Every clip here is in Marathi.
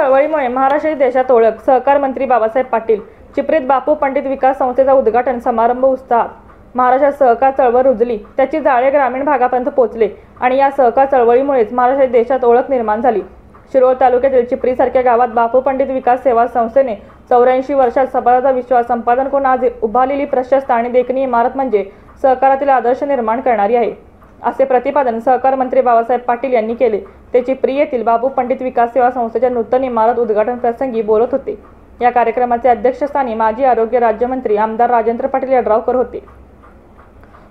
चळवळीमुळे महाराष्ट्राची देशात ओळख, सहकार मंत्री बाबासाहेब पाटील. चिपरीत बापू पंडित विकास संस्थेचा उद्घाटन समारंभ उत्साहात. महाराष्ट्रात सहकार चळवळ रुजली, त्याची जाळे ग्रामीण भागापर्यंत पोहोचले आणि या सहकार चळवळीमुळेच महाराष्ट्राच्या देशात ओळख निर्माण झाली. शिरोळ तालुक्यातील चिपरीसारख्या गावात बापू पंडित विकास सेवा संस्थेने 84 वर्षात समाजाचा विश्वास संपादन करून आज उभारलेली प्रशस्त आणि देखणी इमारत म्हणजे सहकारातील आदर्श निर्माण करणारी आहे, असे प्रतिपादन सहकार मंत्री बाबासाहेब पाटील यांनी केले. ते चिपरी येथील बापू पंडित विकास सेवा संस्थेच्या नूतन इमारत उद्घाटन प्रसंगी बोलत होते. या कार्यक्रमाचे अध्यक्षस्थानी माजी आरोग्य राज्यमंत्री आमदार राजेंद्र पाटील यड्रावकर होते.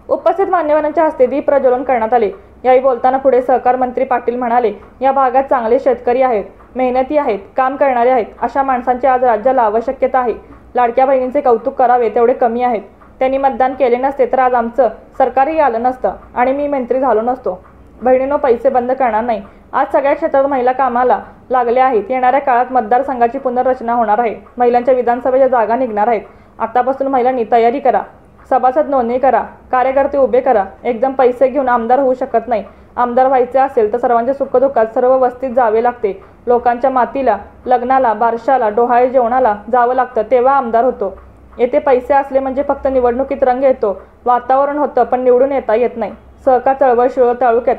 उपस्थित मान्यवरांच्या हस्ते दीप प्रज्वलन करण्यात आले. यावेळी बोलताना पुढे सहकार मंत्री पाटील म्हणाले, या भागात चांगले शेतकरी आहेत, मेहनती आहेत, काम करणारे आहेत. अशा माणसांची आज राज्याला आवश्यकता आहे. लाडक्या बहिणींचे कौतुक करावे तेवढे कमी आहेत. त्यांनी मतदान केले नसते तर आज आमचं सरकारही आलं नसतं आणि मी मंत्री झालो नसतो. बहिणींनो, पैसे बंद करणार नाही. आज सगळ्या क्षेत्रात महिला कामाला लागल्या आहेत. येणाऱ्या काळात मतदारसंघाची पुनर्रचना होणार आहे. महिलांच्या विधानसभेच्या जागा निघणार आहेत. आतापासून महिलांनी तयारी करा, सभासद नोंदणी करा, कार्यकर्ते उभे करा. एकदम पैसे घेऊन आमदार होऊ शकत नाही. आमदार व्हायचे असेल तर सर्वांच्या सुखदुःखात सर्व वस्तीत जावे लागते. लोकांच्या मातीला, लग्नाला, बारशाला, डोहाळे जेवणाला जावं लागतं, तेव्हा आमदार होतो. येथे पैसे असले म्हणजे फक्त निवडणुकीत रंग येतो, वातावरण होतं, पण निवडून येता येत नाही. सहकार चळवळ शिरोळ तालुक्यात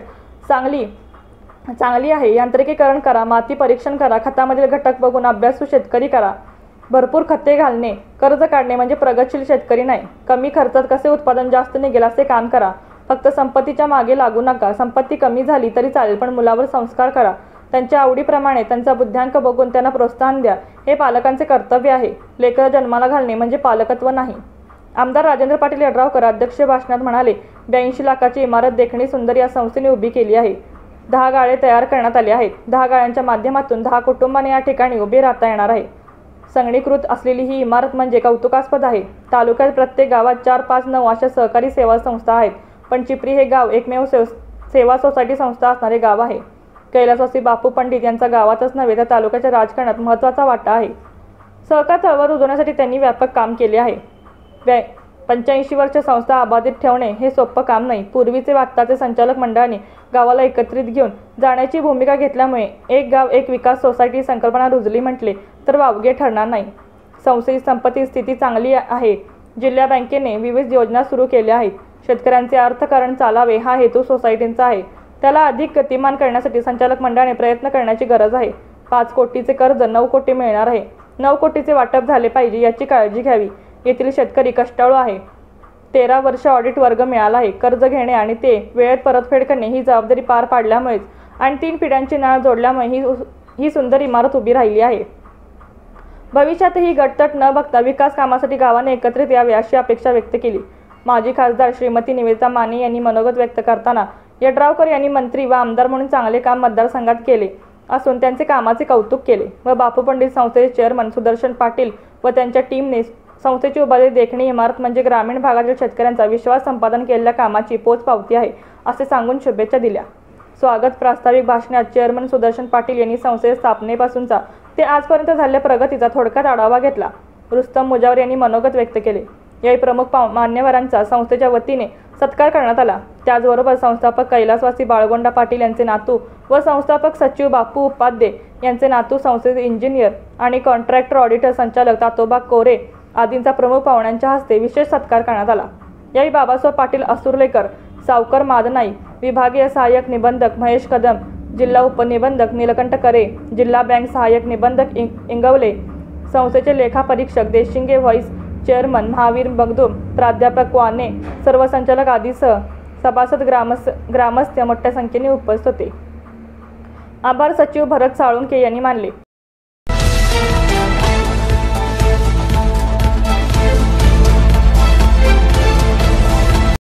चांगली आहे. यांत्रिकीकरण करा, माती परीक्षण करा, खतामधील घटक बघून अभ्यासू शेतकरी करा. भरपूर खते घालणे, कर्ज काढणे म्हणजे प्रगतशील शेतकरी नाही. कमी खर्चात कसे उत्पादन जास्त निघेल असे काम करा. फक्त संपत्तीच्या मागे लागू नका. संपत्ती कमी झाली तरी चालेल, पण मुलावर संस्कार करा. त्यांच्या आवडीप्रमाणे त्यांचा बुद्ध्यांक बघून त्यांना प्रोत्साहन द्या. हे पालकांचे कर्तव्य आहे. लेकरं जन्माला घालणे म्हणजे पालकत्व नाही. आमदार राजेंद्र पाटील यड्रावकर अध्यक्ष भाषणात म्हणाले, 82 लाखाची इमारत देखणी सुंदर या संस्थेने उभी केली आहे. 10 गाळे तयार करण्यात आले आहेत. 10 गाळ्यांच्या माध्यमातून 10 कुटुंबांना या ठिकाणी उभे राहता येणार आहे. संगणीकृत असलेली ही इमारत म्हणजे कौतुकास्पद आहे. तालुक्यात प्रत्येक गावात 4, 5, 9 अशा सहकारी सेवा संस्था आहेत, पण चिपरी हे गाव एकमेव सेवा सोसायटी संस्था असणारे गाव आहे. कैलासवासी बापू पंडित यांचा गावातच नव्हे तर तालुक्याच्या राजकारणात महत्त्वाचा वाटा आहे. सहकार चळवळ रुजवण्यासाठी त्यांनी व्यापक काम केले आहे. 85 वर्ष संस्था अबाधित ठेवणे हे सोपं काम नाही. पूर्वीचे व आत्ताचे संचालक मंडळाने गावाला एकत्रित घेऊन जाण्याची भूमिका घेतल्यामुळे एक गाव एक विकास सोसायटी संकल्पना रुजली म्हटले तर वावगे ठरणार नाही. संस्थेची संपत्ती स्थिती चांगली आहे. जिल्हा बँकेने विविध योजना सुरू केल्या आहेत. शेतकऱ्यांचे अर्थकारण चालावे हा हेतू सोसायटींचा आहे. त्याला अधिक गतिमान करण्यासाठी संचालक मंडळाने प्रयत्न करण्याची गरज आहे. 5 कोटीचे कर्ज 9 कोटी मिळणार आहे. 9 कोटीचे वाटप झाले पाहिजे याची काळजी घ्यावी. येथील शेतकरी कष्टाळू आहे. 13 वर्ष ऑडिट वर्ग मिळाला आहे. कर्ज घेणे आणि ते वेळेत परतफेड करणे ही जबाबदारी पार पाडल्यामुळेच आणि 3 पिढ्यांची नाळ जोडल्यामुळे ही सुंदर इमारत उभी राहिली आहे. भविष्यातही गटतट न बघता विकास कामासाठी गावाने एकत्रित यावे अशी अपेक्षा व्यक्त केली. माजी खासदार श्रीमती निवेदिता माने यांनी मनोगत व्यक्त करताना यड्रावकर यांनी मंत्री व आमदार म्हणून चांगले काम मतदारसंघात केले असून त्यांचे कामाचे कौतुक केले व बापू पंडित संस्थेचे चेअरमन सुदर्शन पाटील व त्यांच्या टीमने संस्थेची उभारलेली देखणी इमारत म्हणजे ग्रामीण भागातील शेतकऱ्यांचा विश्वास संपादन केलेल्या कामाची पोचपावती आहे असे सांगून शुभेच्छा दिल्या. स्वागत प्रास्ताविक भाषणात चेअरमन सुदर्शन पाटील यांनी संस्थेच्या स्थापनेपासूनचा ते आजपर्यंत झालेल्या प्रगतीचा थोडक्यात आढावा घेतला. रुस्तम मुजावर यांनी मनोगत व्यक्त केले. यावेळी प्रमुख मान्यवरांचा संस्थेच्या वतीने सत्कार करण्यात आला. त्याचबरोबर संस्थापक कैलासवासी बाळगोंडा पाटील यांचे नातू व संस्थापक सचिव बापू उपाध्ये यांचे नातू, संस्थेचे इंजिनियर आणि कॉन्ट्रॅक्टर ऑडिटर संचालक तातोबा कोरे आदींचा प्रमुख पाहुण्यांच्या हस्ते विशेष सत्कार करण्यात आला. यावेळी बाबासाहेब पाटील असुर्लेकर, सावकर मादनाई, विभागीय सहाय्यक निबंधक महेश कदम, जिल्हा उपनिबंधक नीलकंठ करे, जिल्हा बँक सहाय्यक निबंधक इंगवले, संस्थेचे लेखापरीक्षक देशिंगे, व्हाईस चेअरमन महावीर मगदूम, प्राध्यापक वाने, सर्व संचालक आदीसह सभासद ग्रामस्थ मोठ्या संख्येने उपस्थित होते. आभार सचिव भरत साळुंके यांनी मानले.